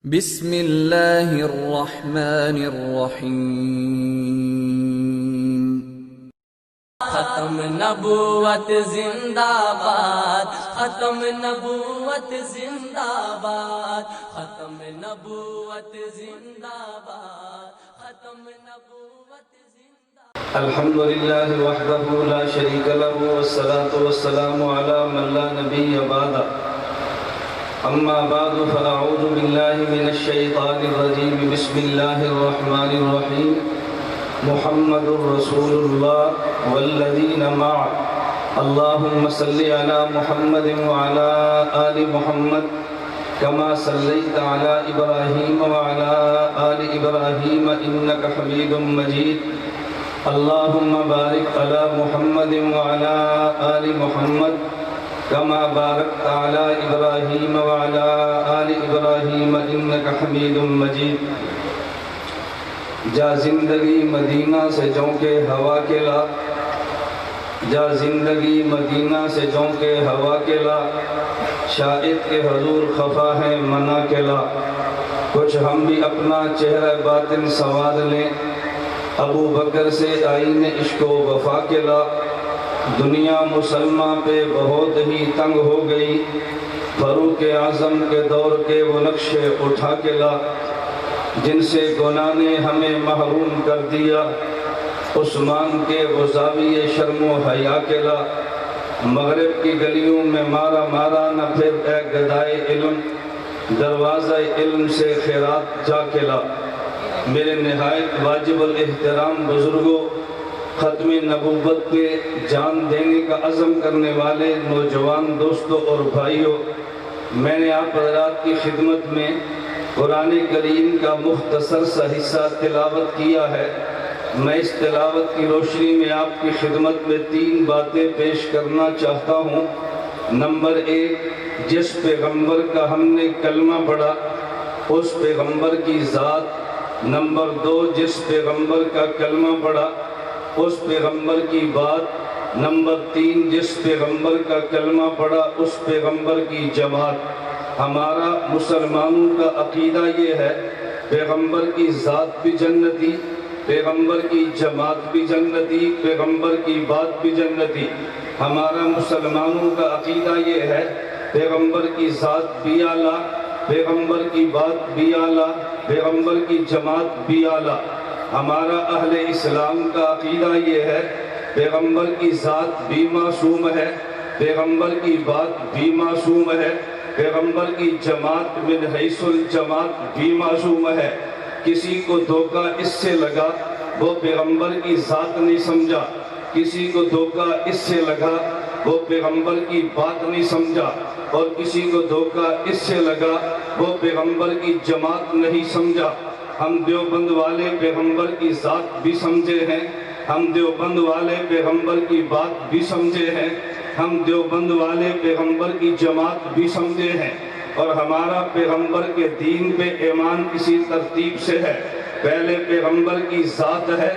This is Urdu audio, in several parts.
بسم اللہ الرحمن الرحیم۔ ختم نبوت زندہ باد، ختم نبوت زندہ باد، ختم نبوت زندہ باد، ختم نبوت زندہ باد۔ الحمد للہ وحدہ لا شریک لہ والصلاة والسلام علی من لا نبی بعدہ، اما بعد فاعوذ باللہ من الشیطان الرجیم، بسم اللہ الرحمن الرحیم۔ محمد رسول اللہ والذین معه، اللہم صلی علی محمد وعلی آل محمد کما صلیت علی ابراہیم وعلی آل ابراہیم انک حمید مجید۔ اللہم بارک علی محمد وعلی آل محمد کما بارکت علی ابراہیم وعلی آل ابراہیم انک حمید مجید۔ جا زندگی مدینہ سے جونکے ہوا کے لا، جا زندگی مدینہ سے جونکے ہوا کے لا، شاید کہ حضور خفا ہے منع کے لا۔ کچھ ہم بھی اپنا چہرہ باطن سواد لیں، ابو بکر سے آئین عشق و وفا کے لا۔ دنیا مسلمہ پہ بہت ہی تنگ ہو گئی، فاروق اعظم کے دور کے وہ نقشے اٹھا کے لا۔ جن سے گناہ نے ہمیں محروم کر دیا، عثمان کے وہ زاویے شرم و حیا کے لا۔ مغرب کی گلیوں میں مارا مارا نہ پھر اے گدائے علم، دروازہ علم سے خیرات جا کے لا۔ میرے نہایت واجب الاحترام بزرگوں، ختم نبوت پہ جان دینے کا عزم کرنے والے نوجوان دوستوں اور بھائیوں، میں نے آپ حضرات کی خدمت میں قرآن کریم کا مختصر سا حصہ تلاوت کیا ہے۔ میں اس تلاوت کی روشنی میں آپ کی خدمت میں 3 باتیں پیش کرنا چاہتا ہوں۔ نمبر 1، جس پیغمبر کا ہم نے کلمہ پڑھا اس پیغمبر کی ذات۔ نمبر 2، جس پیغمبر کا کلمہ پڑھا اس پیغمبر کی بات۔ نمبر 3، جس پیغمبر کا کلمہ پڑھا اس پیغمبر کی جماعت۔ ہمارا مسلمانوں کا عقیدہ یہ ہے، پیغمبر کی ذات بھی جنتی، پیغمبر کی جماعت بھی جنتی، پیغمبر کی بات بھی جنتی۔ ہمارا مسلمانوں کا عقیدہ یہ ہے، پیغمبر کی ذات بھی اعلیٰ، پیغمبر کی بات بھی اعلیٰ، پیغمبر کی جماعت بھی اعلیٰ۔ ہمارا اہل اسلام کا عقیدہ یہ ہے، پیغمبر کی ذات بھی معصوم ہے، پیغمبر کی بات بھی معصوم ہے، پیغمبر کی جماعت من حیث الجماعت بھی معصوم ہے۔ کسی کو دھوکہ اس سے لگا وہ پیغمبر کی ذات نہیں سمجھا، کسی کو دھوکہ اس سے لگا وہ پیغمبر کی بات نہیں سمجھا، اور کسی کو دھوکہ اس سے لگا وہ پیغمبر کی جماعت نہیں سمجھا۔ ہم دیوبند والے پیغمبر کی ذات بھی سمجھے ہیں، ہم دیوبند والے پیغمبر کی بات بھی سمجھے ہیں، ہم دیوبند والے پیغمبر کی جماعت بھی سمجھے ہیں۔ اور ہمارا پیغمبر کے دین پہ ایمان اسی ترتیب سے ہے، پہلے پیغمبر کی ذات ہے،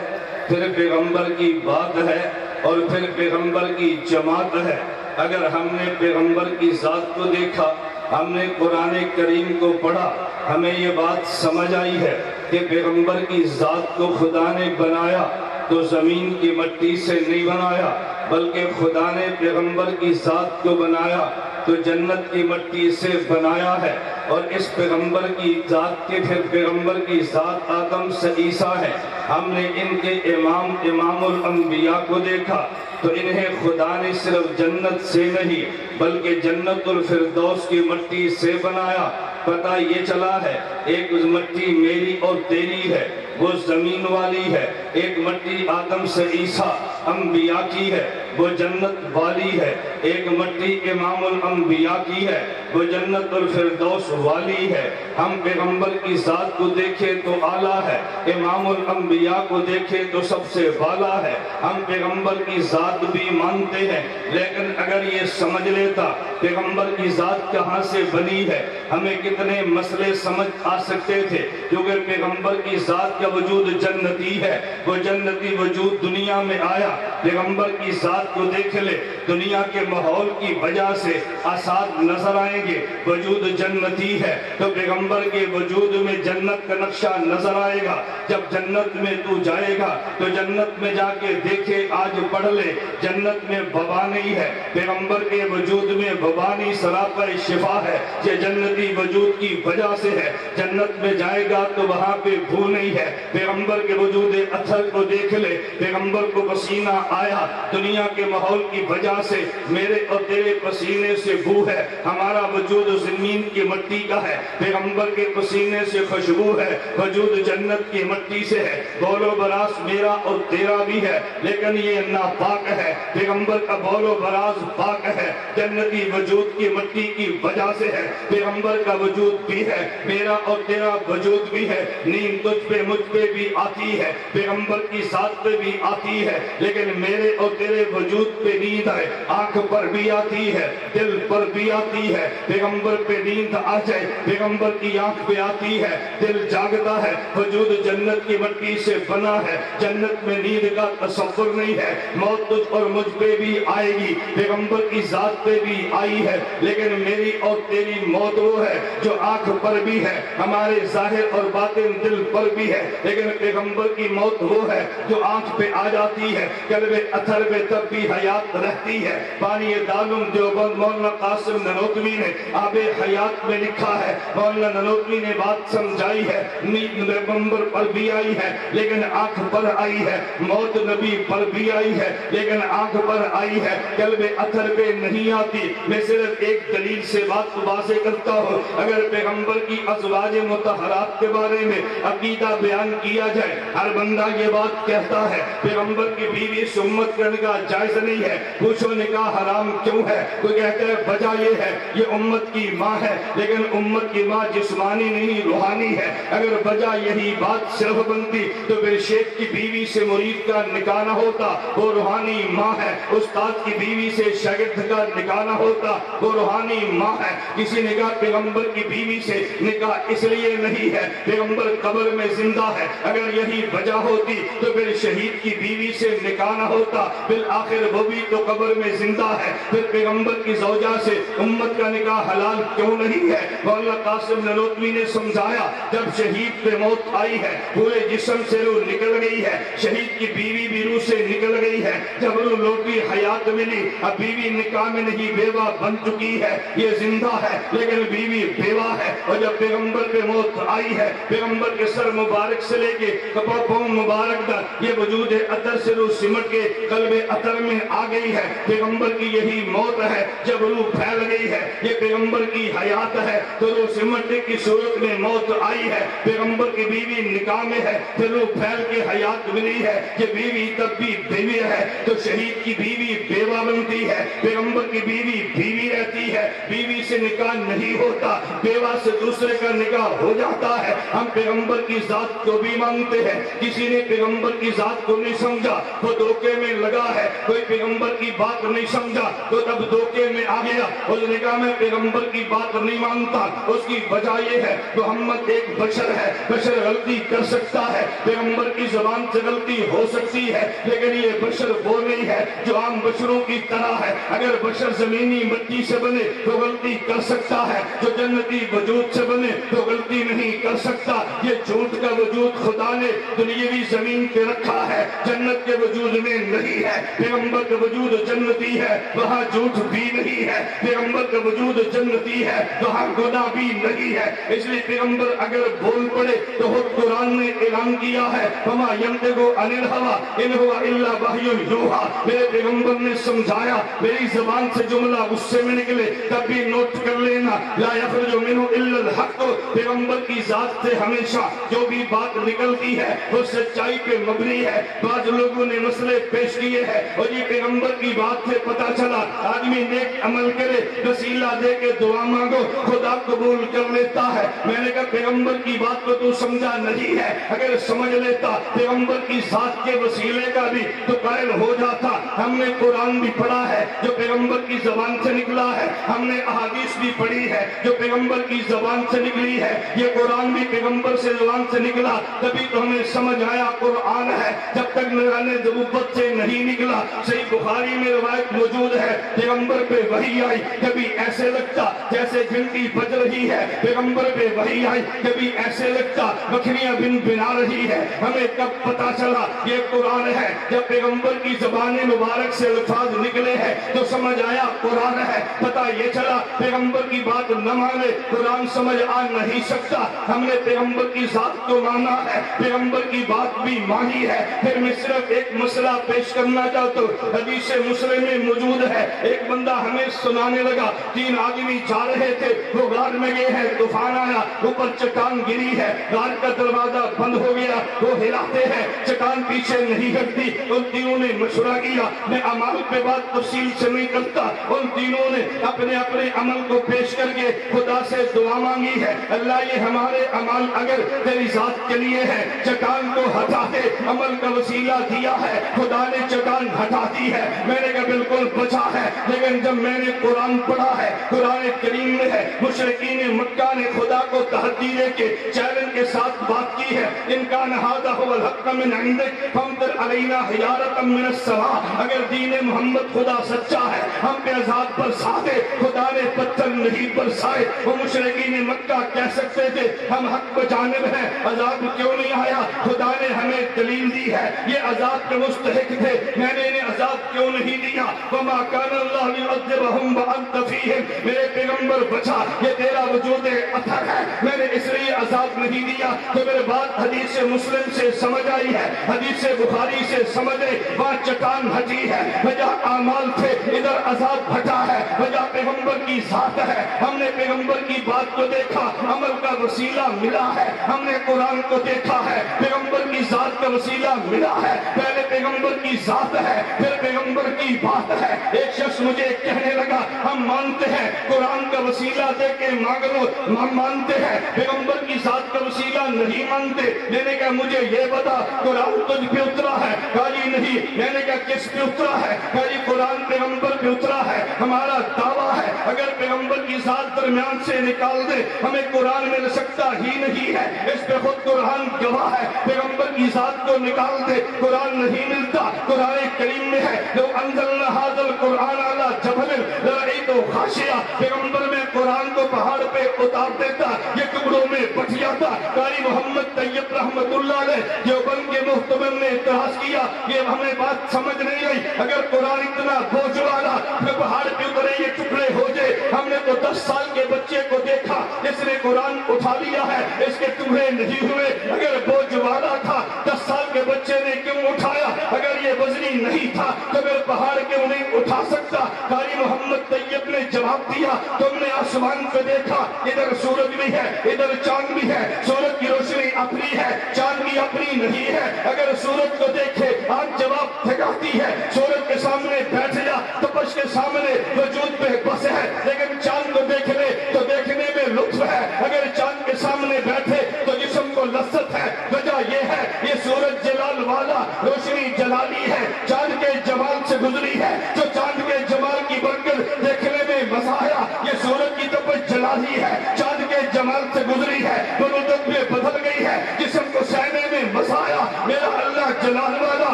پھر پیغمبر کی بات ہے، اور پھر پیغمبر کی جماعت ہے۔ اگر ہم نے پیغمبر کی ذات کو دیکھا، ہم نے قرآن کریم کو پڑھا، ہمیں یہ بات سمجھ آئی ہے کہ پیغمبر کی ذات کو خدا نے بنایا تو زمین کی مٹی سے نہیں بنایا، بلکہ خدا نے پیغمبر کی ذات کو بنایا تو جنت کی مٹی سے بنایا ہے۔ اور اس پیغمبر کی ذات کے پھر پیغمبر کی ذات آدم سے عیسیٰ ہے۔ ہم نے ان کے امام الانبیاء کو دیکھا تو انہیں خدا نے صرف جنت سے نہیں بلکہ جنت الفردوس کی مٹی سے بنایا۔ پتہ یہ چلا ہے، ایک مٹی میری اور تیری ہے، وہ زمین والی ہے، ایک مٹی آدم سے عیسیٰ انبیاء کی ہے، وہ جنت والی ہے، ایک مٹی امام الانبیاء کی ہے، وہ جنت الفردوس والی ہے۔ ہم پیغمبر کی ذات کو دیکھیں تو اعلیٰ ہے، امام الانبیاء کو دیکھیں تو سب سے بالا ہے۔ ہم پیغمبر کی ذات بھی مانتے ہیں، لیکن اگر یہ سمجھ لیتا پیغمبر کی ذات کہاں سے بنی ہے، ہمیں کتنے مسئلے سمجھ آ سکتے تھے، کیونکہ پیغمبر کی ذات کا وجود جنتی ہے، وہ جنتی وجود دنیا میں آیا۔ پیغمبر کی ذات کو دیکھ لے، دنیا کے ماحول کی وجہ سے آثار نظر آئیں گے، وجود جنتی ہے تو پیغمبر کے وجود میں جنت کا نقشہ نظر آئے گا۔ جب جنت میں تو جائے گا تو جنت میں جا کے دیکھے، آج پڑھ لے، جنت میں وبا نہیں ہے، پیغمبر کے وجود میں وبا نہیں، سراپا شفا ہے، یہ جنتی وجود کی وجہ سے ہے۔ جنت میں جائے گا تو وہاں پہ بھو نہیں ہے، پیغمبر کے وجود اثر کو دیکھ لے، پیغمبر کو پسینہ آیا، دنیا کے ماحول کی وجہ سے میرے اور تیرے پسینے سے بو ہے، ہمارا وجود زمین کی مٹی کا ہے، پیغمبر کے پسینے سے خوشبو ہے، وجود جنت کی مٹی سے ہے، بول و براز میرا اور تیرا بھی ہے، لیکن یہ ناپاک ہے، پیغمبر کا بول و براز پاک ہے، جنتی وجود کی مٹی کی وجہ سے ہے، پیغمبر کا وجود بھی ہے، میرا اور تیرا وجود بھی ہے، نیند تجھ پہ مجھ پہ بھی آتی ہے، پیغمبر کی ذات پہ بھی آتی ہے، لیکن میرے اور تیرے وجود پہ نیند ہے، آنکھ پر بھی آتی ہے، دل پر بھی آتی ہے، پیغمبر پہ نیند آ جائے، پیغمبر کی آنکھ پہ آتی ہے، دل جاگتا ہے، وجود جنت کی مٹی سے بنا ہے، جنت میں نیند کا تصور نہیں ہے، موت تجھ اور مجھ پہ بھی آئے گی، پیغمبر کی ذات پہ بھی آئی ہے، لیکن میری اور تیری موت وہ ہے جو آنکھ پر بھی ہے، ہمارے ظاہر اور باطن دل پر بھی ہے، لیکن پیغمبر کی موت وہ ہے جو آنکھ پہ آ جاتی ہے، قلب اثر میں تب بھی حیات رہتی ہے۔ بانی دارالعلوم دیوبند مولانا قاسم نانوتوی نے آب حیات میں لکھا ہے، مولانا نانوتوی نے بات سمجھائی ہے، نیند پیغمبر پر بھی آئی ہے لیکن آنکھ پر آئی ہے، موت نبی پر بھی آئی ہے لیکن آنکھ پر آئی ہے، قلب اثر پہ نہیں آتی۔ میں صرف ایک دلیل سے بات واضح کرتا ہوں، اگر پیغمبر کی ازواج مطہرات کے بارے میں عقیدہ بیان کیا جائے، ہر بندہ یہ بات کہتا ہے پیغمبر کی بیوی سے امت کا نکاح جائز نہیں ہے، پوچھو نکاح حرام کیوں ہے؟ کوئی کہتا ہے وجہ یہ ہے یہ امت کی ماں ہے، لیکن امت کی ماں جسمانی نہیں روحانی ہے، اگر وجہ یہی بات صرف بنتی تو پھر شیخ کی بیوی سے مرید کا نکاح نہ ہوتا، وہ روحانی ماں ہے، استاد کی بیوی سے شاگرد کا نکاح نہ ہوتا، وہ روحانی ماں ہے، کسی نکاح پیغمبر کی بیوی سے نکاح اس لیے نہیں ہے پیغمبر قبر میں زندہ ہے، اگر یہی وجہ ہوتی تو پھر شہید کی بیوی سے نکاح نہ ہوتا، بالآخر وہ بھی تو قبر میں زندہ ہے، پھر پیغمبر کی زوجہ سے امت کا نکاح حلال کیوں نہیں ہے؟ مولانا قاسم نانوتوی نے سمجھایا جب شہید پہ موت آئی ہے پورے جسم سے روح نکل گئی ہے، شہید کی بیوی بھی روح سے نکل گئی ہے، جب روح لوٹی حیات ملی، اب بیوی نکاح میں نہیں بیوہ بن چکی ہے، یہ زندہ ہے لیکن بیوی بیوہ ہے، اور جب پیغمبر پہ موت آئی ہے پیغمبر کے سر مبارک سے لے کے پاؤں مبارک تک یہ وجود اثر سے روح سمٹ کے قلب اثر میں آ گئی ہے، پیغمبر کی یہی موت ہے، جب روح پھیل گئی ہے یہ پیغمبر کی حیات ہے تو روح سمٹنے کی صورت میں موت آئی ہے، پیغمبر کی بیوی نکاح میں ہے پھر روح پھیل کے حیات ملی ہے، یہ بیوی تب بھی بیوی ہے تو شہید کی بیوی بیوہ بنتی ہے، پیغمبر کی بیوی بیوی رہتی ہے، بیوی سے نکاح نہیں ہوتا، بیوہ سے دوسرے کا نکاح ہو جاتا ہے۔ ہم پیغمبر کی ذات کو بھی مانگتے ہیں، کسی نے پیغمبر کی ذات کو نہیں سمجھا وہ دھوکے میں لگا ہے، کوئی پیغمبر کی بات نہیں سمجھا تو تب دھوکے میں آ گیا، اس نے کہا میں پیغمبر کی بات نہیں مانتا، اس کی وجہ یہ ہے محمد ایک بشر ہے، بشر غلطی کر سکتا ہے، پیغمبر کی زبان سے غلطی ہو سکتی ہے لیکن یہ بشر وہ نہیں ہے جو عام بشروں کی طرح ہے، اگر بشر زمینی مٹی سے بنے تو غلطی کر سکتا ہے، جو جنتی وجود سے بنے تو غلطی نہیں کر سکتا، یہ جھوٹ کا وجود خدا نے دنیاوی زمین پہ رکھا ہے، جنت کے وجود میں نہیں ہے، پیغمبر کا وجود جنتی ہے وہاں جھوٹ بھی نہیں ہے، پیغمبر کا وجود جنتی ہے وہاں گناہ بھی نہیں ہے، اس لیے پیغمبر اگر بول پڑے تو خود قرآن نے اعلان کیا ہے وما ينطق عن الهوى ان هو الا وحی یوحى، میرے پیغمبر نے سمجھایا میری زبان سے جملہ غصے میں نکلے تب بھی نوٹ کر لینا لا يخرج منه الا الحق، پیغمبر کی ذات سے ہمیشہ جو بھی بات نکلتی ہے وہ سچائی پہ مبنی ہے، بعض لوگوں نے مسئلے پیش کیے ہیں اور یہ پیغمبر کی بات سے پتہ چلا آدمی نیک عمل کرے وسیلہ دے کے دعا مانگو خدا قبول کر لیتا ہے، میں نے کہا پیغمبر کی بات کو تو سمجھا نہیں ہے، اگر سمجھ لیتا پیغمبر کی ذات کے وسیلے کا بھی تو قائل ہو جاتا، ہم نے قرآن بھی پڑھا ہے جو پیغمبر کی زبان سے نکلا ہے، ہم نے احادیث بھی پڑھی ہے جو پیغمبر کی زبان سے نکلی ہے، یہ قرآن بھی پیغمبر سے زبان سے نکلا تبھی تو ہمیں سمجھ آیا قرآن ہے، جب تک نورانی نبوت سے نہیں نکلا۔ صحیح بخاری میں روایت موجود موجود ہے، پیغمبر پہ وحی آئی، کبھی ایسے لگتا جیسے گھنٹی بج رہی ہے، پیغمبر پہ وحی آئی، کبھی ایسے لگتا بکریاں بن بنا رہی ہے۔ ہمیں کب پتا چلا یہ قرآن ہے؟ جب پیغمبر کی زبان مبارک سے الفاظ نکلے ہیں تو سمجھ آیا قرآن ہے۔ پتا یہ چلا پیغمبر کی بات نہ مانے قرآن سمجھ آ نہیں سکتا، ہم نے پیغمبر کی ذات کو مانا ہے، پیغمبر کی بات بھی مانی ہے۔ پھر میں صرف ایک مسئلہ پیش کرنا چاہتا ہوں، حدیث مسلم میں موجود ہے، ایک بندہ ہمیں سنانے لگا، 3 آدمی جا رہے تھے، وہ غار میں گئے ہیں، طوفان آیا، اوپر چٹان گری ہے، غار کا دروازہ بند ہو گیا، وہ ہلاتے ہیں، چٹان پیچھے نہیں ہٹتی۔ ان تینوں نے مشورہ کیا، میں اعمال پہ بات تفصیل سے نہیں کرتا، ان تینوں نے اپنے اپنے عمل کو پیش کر کے خدا سے دعا مانگی ہے، اللہ یہ ہمارے عمل اگر تیری ذات کے لیے ہے، چٹان کو ہٹا دے، عمل کا وسیلہ دیا ہے، خدا نے چٹان ہٹا دی ہے۔ میں نے کہا بالکل بچا ہے، لیکن جب میں نے قرآن پڑھا ہے، قرآن کریم میں ہے، مشرکین مکہ نے خدا کو تحدی دے کے چیلنج کے ساتھ بات کی ہے، ان کان ھذا ھو الحق من عندک فامطر علینا حجارۃ من السماء، اگر دین محمد خدا سچا ہے ہم پہ عذاب برسا دے، خدا نے پتھر نہیں برسائے۔ وہ مشرکین مکہ کہہ سکتے تھے ہم حق پہ جانب ہیں، عذاب کیوں نہیں آیا؟ خدا نے ہمیں دلیل دی ہے، یہ عذاب کے مستحق تھے، میں نے انہیں عذاب کیوں نہیں دیا؟ وما کان اللہ لیعذبہم وانت فیہم، میرے پیغمبر بچا، یہ تیرا وجود اثر ہے، میں نے اس لیے عذاب نہیں دیا۔ تو میرے بات حدیث مسلم سے سمجھ آئی ہے، حدیث بخاری سے سمجھ آئی، وہاں چٹان ہٹی ہے، وجہ اعمال تھے، ادھر عذاب ہٹا ہے، وجہ پیغمبر کی ذات ہے۔ ہم نے پیغمبر کی بات کو دیکھا، عمل کا وسیلہ ملا ہے، ہم نے قرآن کو دیکھا ہے، پیغمبر کی ذات کا وسیلہ ملا ہے۔ پہلے پیغمبر کی ذات ہے، پھر پیغمبر کی بات ہے۔ ایک شخص مجھے کہنے لگا ہم مانتے ہیں قرآن کا وسیلہ دے کے مانگ لو، ہم مانتے ہیں پیغمبر کی ذات کا وسیلہ نہیں مانتے۔ میں نے کہا مجھے یہ بتا قرآن تجھ پہ اترا ہے؟ کہا جی نہیں۔ میں نے کہا کس پہ اترا ہے؟ کہا جی قرآن پیغمبر پہ اترا ہے، ہمارا دعویٰ ہے اگر پیغمبر کی ذات درمیان سے نکال دے ہمیں قرآن مل سکتا ہی نہیں ہے، اس پہ خود قرآن گواہ ہے، پیغمبر کی ذات کو نکال دے قرآن نہیں ملتا۔ قرآن کریم میں ہے لو انزلنا ھذا القرآن علی جبل لرأیتہ خاشعا، پیغمبر میں قرآن کو پہاڑ پہ اتار دیتا یہ ٹکڑوں میں بٹ جاتا۔ قاری محمد طیب رحمت اللہ علیہ دیوبند کے محتمم نے اعتراض کیا یہ ہمیں بات سمجھ نہیں آئی، اگر قرآن اتنا بوجھ والا پھر پہاڑ پہ اترے یہ ٹکڑے ہو جائے۔ ہم نے تو 10 سال کے بچے کو دیکھا جس نے قرآن اٹھا لیا ہے، اس کے ٹکڑے نہیں ہوئے۔ اگر بوجھ والا تھا 10 سال کے بچے نے کیوں اٹھایا؟ اگر یہ وزنی نہیں تھا تو پھر پہاڑ کیوں نہیں اٹھا سکتا؟ قاری محمد طیب نے جواب دیا تم نے آسمان پہ دیکھا ادھر سورج بھی ہے ادھر چاند بھی ہے، سورج کی روشنی اپنی ہے چاند کی اپنی نہیں ہے۔ اگر سورج کو دیکھے آنکھ جواب پھینکاتی ہے، سورج کے سامنے بیٹھ جا تپش کے سامنے وجود پہ بس ہے، لیکن چاند کو دیکھ لے تو دیکھنے میں لطف ہے، اگر چاند کے سامنے بیٹھے تو جسم کو لذت ہے۔ وجہ یہ ہے یہ سورج جلال والا روشنی جلالی ہے، چاند کے جمال سے گزری ہے، جو چاند کے جمال کی برکت دیکھنے میں مزہ آیا، یہ سورج کی تپش جلالی ہے، چاند کے جمال سے گزری ہے، بلوت میں بدل گئی ہے، جسم کو سہنے میں مزہ آیا۔ میرا اللہ جلال والا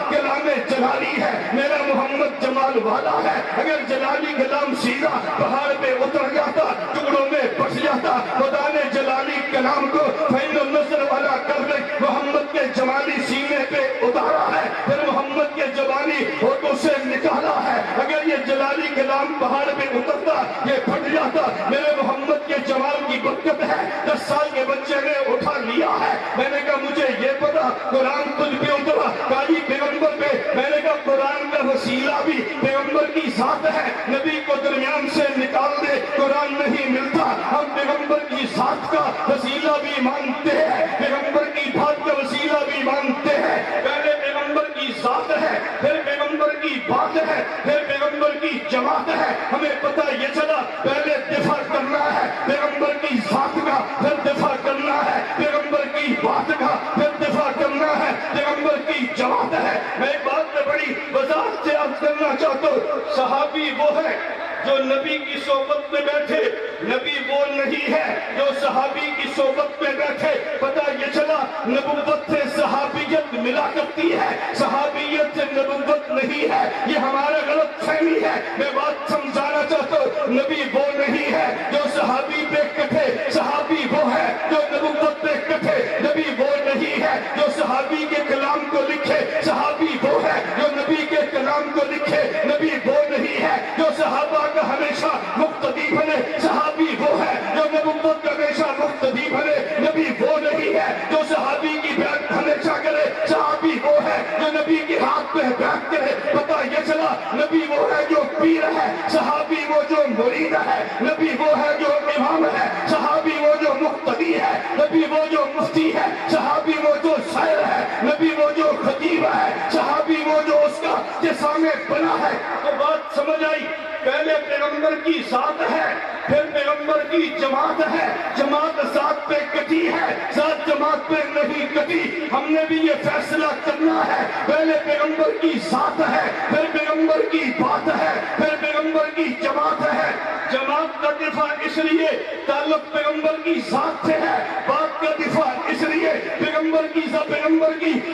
کلام جلالی ہے، میرا محمد جمال والا ہے۔ اگر جلالی کلام سیدھا پہاڑ پہ اتر جاتا ٹکڑوں میں بٹ جاتا، خدا نے جلالی کلام کو فین النصر والا کر دے محمد کے جمالی سینے پہ اتارا ہے، پھر محمد کے جمالی ہوٹوں سے نکالا ہے۔ اگر یہ جلالی کلام پہاڑ پہ اترتا یہ پھٹ جاتا، میرے محمد کے جمال کی برکت ہے، 10 سال کے بچے نے اٹھا لیا ہے۔ میں نے کہا مجھے یہ پتا قرآن تجھ پہ اترا، کالی پیغمبر پہ۔ میں نے کہا قرآن کا وسیلہ بھی پیغمبر کی ذات ہے، نبی کو درمیان سے نکال دے قرآن نہیں ملتا۔ ہم پیغمبر کی ذات کا وسیلہ بھی مانتے ہیں، پیغمبر کی بات کا وسیلہ بھی مانتے ہیں۔ پہلے پیغمبر کی ذات ہے، پھر پیغمبر کی بات ہے، پھر پیغمبر کی جماعت ہے۔ ہمیں پتہ یہ چلا پہلے دفاع کرنا ہے پیغمبر کی ذات کا، پھر دفاع کرنا ہے پیغمبر کی بات کا، پھر دفاع کرنا ہے پیغمبر کی جماعت ہے۔ میں ایک بات میں بڑی وضاحت سے عرض کرنا چاہتا ہوں، صحابی وہ ہے جو نبی کی صحبت میں بیٹھے، نبی وہ نہیں ہے جو صحابی کی صحبت میں بیٹھے۔ پتہ یہ چلا نبوت سے صحابیت ملا کرتی ہے، صحابیت سے نبوت نہیں ہے، یہ ہمارا غلط فہمی بیانی ہے. میں بات سمجھانا چاہتا ہوں, نبی وہ نہیں ہے جو صحابی پہ کٹھے, صحابی وہ ہے جو نبوت پہ کٹھے. نبی وہ نہیں ہے جو صحابی کے کلام کو لکھے, صحابی وہ ہے جو نبی کے کلام کو لکھے. نبی وہ نہیں ہے جو صحابہ کا ہمیشہ مقتدی بنے, صحابی وہ ہے جو نبوت کا ہمیشہ مقتدی بنے. نبی وہ نہیں ہے جو صحابی کی بیعت ہمیشہ کرے, صحابی وہ ہے جو نبی کے ہاتھ پہ بیعت کرے. پتہ یہ چلا نبی وہ ہے جو پیر ہے, صحابی وہ جو مرید ہے. نبی وہ ہے جو امام ہے, صحابی وہ جو مقتدی ہے. نبی وہ جو مفتی ہے, صحابی وہ جو شاعر ہے. نبی وہ جو خطیب ہے, صحابی وہ جو اس کا جسامِ بنا ہے. تو بات سمجھ آئی, پہلے پیغمبر کی ذات ہے, پھر پیغمبر کی جماعت ہے. جماعت ذات پہ کٹی ہے, ذات جماعت پہ نہیں کٹی. ہم نے بھی یہ فیصلہ کرنا ہے, پہلے پیغمبر کی ذات ہے, پھر پیغمبر کی بات ہے, پھر پیغمبر کی جماعت ہے. جماعت کا دفاع اس لیے تعلق پیغمبر کی ذات سے ہے, بات کا دفاع اس لیے پیغمبر کی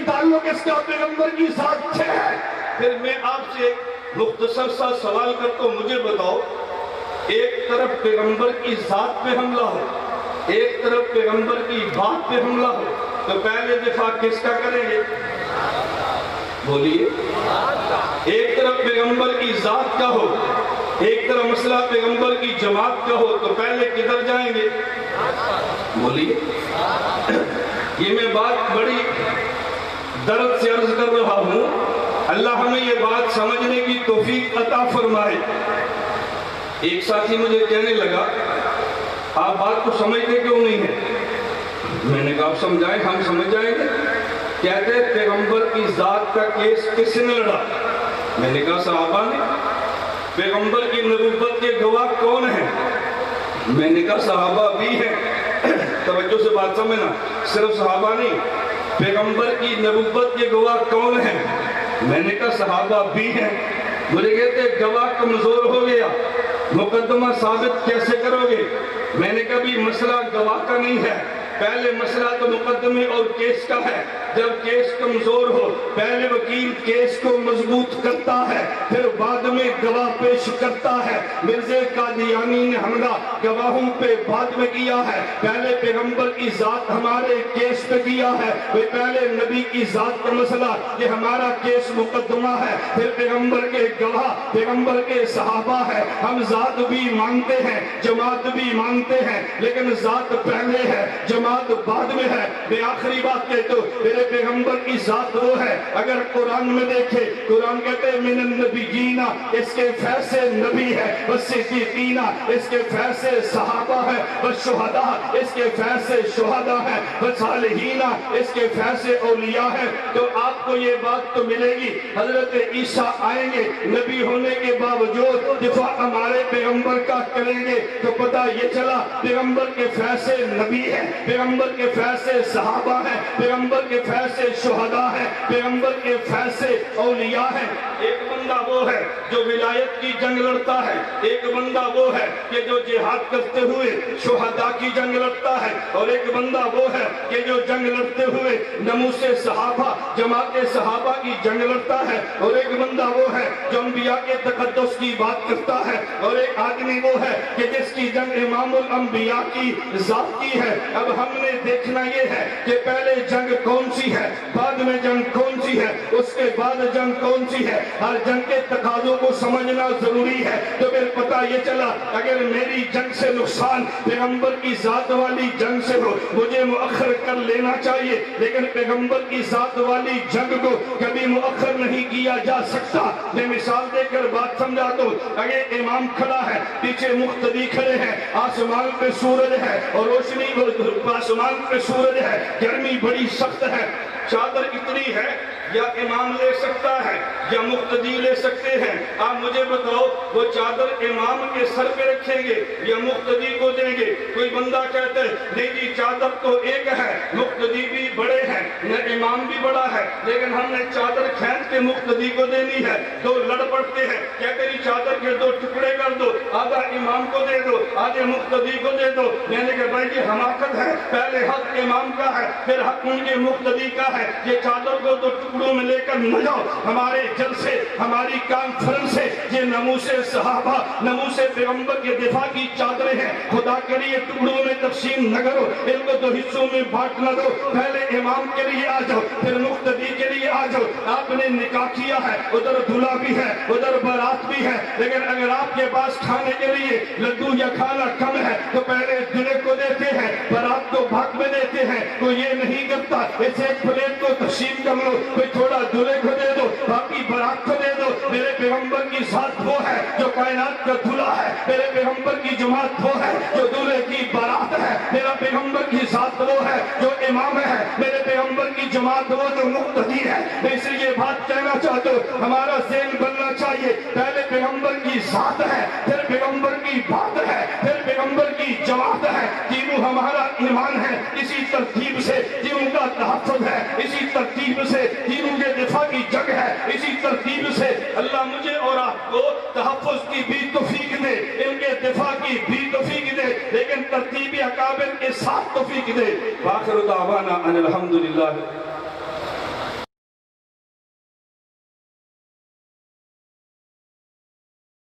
تعلق اس کا پیغمبر کی ذات سے ہے. پھر میں آپ سے ایک مختصر سا سوال کرتا ہوں, مجھے بتاؤ, ایک طرف پیغمبر کی ذات پہ حملہ ہو, ایک طرف پیغمبر کی بات پہ حملہ ہو, تو پہلے دفاع کس کا کریں گے؟ بولیے. ایک طرف پیغمبر کی ذات کا ہو, ایک طرف مسئلہ پیغمبر کی جماعت کا ہو, تو پہلے کدھر جائیں گے؟ بولیے. یہ میں بات بڑی درد سے عرض کر رہا ہوں, اللہ ہمیں یہ بات سمجھنے کی توفیق عطا فرمائے. ایک ساتھی مجھے کہنے لگا, آپ بات کو سمجھتے کیوں نہیں ہیں؟ میں نے کہا آپ سمجھائیں, ہم سمجھ جائیں گے. کہتے ہیں پیغمبر کی ذات کا کیس کس نے لڑا؟ میں نے کہا صحابہ نے. پیغمبر کی نبوت کے گواہ کون ہیں؟ میں نے کہا صحابہ بھی ہیں. توجہ سے بات سمجھنا, صرف صحابہ نہیں, پیغمبر کی نبوت کے گواہ کون ہیں؟ میں نے کہا صحابہ بھی ہیں. مجھے کہتے ہیں گواہ کمزور ہو گیا, مقدمہ ثابت کیسے کرو گے؟ میں نے کہا بھی مسئلہ گواہ کا نہیں ہے, پہلے مسئلہ تو مقدمے اور کیس کا ہے. جب کیس کمزور ہو, پہلے وکیل کیس کو مضبوط کرتا ہے, پھر بعد میں گواہ پیش کرتا ہے. مرزا قادیانی نے حملہ گواہوں پہ بعد میں کیا ہے, پہلے پیغمبر کی ذات ہمارے کیس پہ کیا ہے. پہلے نبی کی ذات کا مسئلہ یہ ہمارا کیس مقدمہ ہے, پھر پیغمبر کے گواہ پیغمبر کے صحابہ ہے. ہم ذات بھی مانتے ہیں, جماعت بھی مانتے ہیں, لیکن ذات پہلے ہے, جماعت بعد میں ہے. میں آخری بات کہتا ہوں, میرے پیغمبر کی ذات وہ ہے. اگر قرآن میں دیکھے, قرآن کہتے ہیں من النبیین, اس کے فیصلے نبی ہے, والصدیقین, اس کے فیصلے صحابہ ہے, والشہداء, اس کے فیصلے شہداء ہے, والصالحین, اس کے فیصلے اولیاء ہے. تو آپ کو یہ بات تو ملے گی, حضرت عیسیٰ آئیں گے, نبی ہونے کے باوجود دفاع ہمارے پیغمبر کا کریں گے. تو پتہ یہ چلا پیغمبر کے فیصلے نبی ہے, پیغمبر کے فیصلے صحابہ ہیں, پیغمبر کے فیصلے شہداء ہیں, پیغمبر کے فیصلے اولیاء ہیں. ایک بندہ وہ ہے جو ولایت کی جنگ لڑتا ہے, ایک بندہ وہ ہے کہ جو جہاد کرتے ہوئے شہداء کی جنگ لڑتا ہے, اور ایک بندہ وہ ہے کہ جو جنگ لڑتے ہوئے ناموس صحابہ, جماعت صحابہ کی جنگ لڑتا ہے, اور ایک بندہ وہ ہے جو انبیاء کے تقدس کی بات کرتا ہے, اور ایک آدمی وہ ہے کہ جس کی جنگ امام الانبیاء کی ذات کی ہے. اب ہم نے دیکھنا یہ ہے کہ پہلے جنگ کون سی ہے, بعد میں جنگ کون سی ہے, اس کے بعد جنگ کون سی ہے. ہر جنگ کے تقاضوں کو سمجھنا ضروری ہے. تو پھر پتہ یہ چلا اگر میری جنگ سے نقصان پیغمبر کی ذات والی جنگ سے ہو, مجھے مؤخر کر لینا چاہیے, لیکن پیغمبر کی ذات والی جنگ کو کبھی مؤخر نہیں کیا جا سکتا. میں مثال دے کر بات سمجھاتا ہوں. اگر امام کھڑا ہے, پیچھے مقتدی کھڑے ہیں, آسمان پہ سورج ہے اور روشنی, آسمان پہ سورج ہے, گرمی بڑی سخت ہے, چادر اتنی ہے, یا امام لے سکتا ہے یا مقتدی لے سکتے ہیں. آپ مجھے بتاؤ وہ چادر امام کے سر پہ رکھیں گے یا مقتدی کو دیں گے؟ کوئی بندہ کہتا ہے نہیں جی چادر تو ایک ہے, مقتدی بھی بڑے ہیں, ہے نہ امام بھی بڑا ہے، لیکن ہم نے چادر کھینچ کے مقتدی کو دینی ہے۔ دو لڑ پڑتے ہیں، کیا تیری چادر کے دو ٹکڑے کر دو، آدھا امام کو دے دو، آدھے مقتدی کو دے دو۔ میں نے کہا بھائی یہ حماقت ہے، پہلے حق امام کا ہے پھر حق ان کے مقتدی کا ہے، یہ چادر کو دو ٹکڑوں میں لے کر نہ جاؤ۔ ہمارے جلسے، ہماری کانفرنس سے یہ ناموس صحابہ، ناموس پیغمبر کے دفاع کی چادریں ہیں، خدا کے لیے ٹکڑوں میں تقسیم نہ کرو، ان کو دو حصوں میں بانٹ نہ دو، پہلے امام کے لیے آ جاؤ پھر مقتدی کے لیے آ جاؤ۔ آپ نے نکاح کیا ہے، ادھر دلہا بھی ہے ادھر بارات بھی ہے، لیکن اگر آپ کے پاس کھانے کے لیے لڈو یا کھانا کم ہے تو پہلے دلہے کو دیتے ہیں، بارات کو بھاگ میں دیتے ہیں۔ کوئی یہ نہیں کرتا اس ایک پلیٹ کو تقسیم کر لو، کوئی تھوڑا دلہے کو دے دو باقی بارات کو دے دو۔ میرے پیغمبر کی ذات وہ ہے جو کائنات کا دلہا ہے، میرے پیغمبر کی جماعت وہ ہے جو دلہے کی بارات ہے، میرا پیغمبر کی ذات وہ ہے جو امام ہے، میرے پیغمبر کی جماعت وہ جو مقتدی ہے۔ میں اس لیے بات کہنا چاہتا ہوں، ہمارا ذہن بننا چاہیے، پہلے پیغمبر کی ذات ہے پھر پیغمبر کی بات ہے پھر پیغمبر کی جماعت ہے، تینوں ہمارا ایمان ہے۔ اسی ترتیب سے تینوں کا تحفظ ہے، اسی ترتیب سے تینوں کے دفاع کی جنگ ہے، اسی ترتیب سے اللہ مجھے اور آپ کو تحفظ کی بھی توفیق دے، ان کے دفاع کی بھی توفیق دے، لیکن ترتیب اکابر کے ساتھ توفیق دے۔ وآخر دعوانا ان الحمدللہ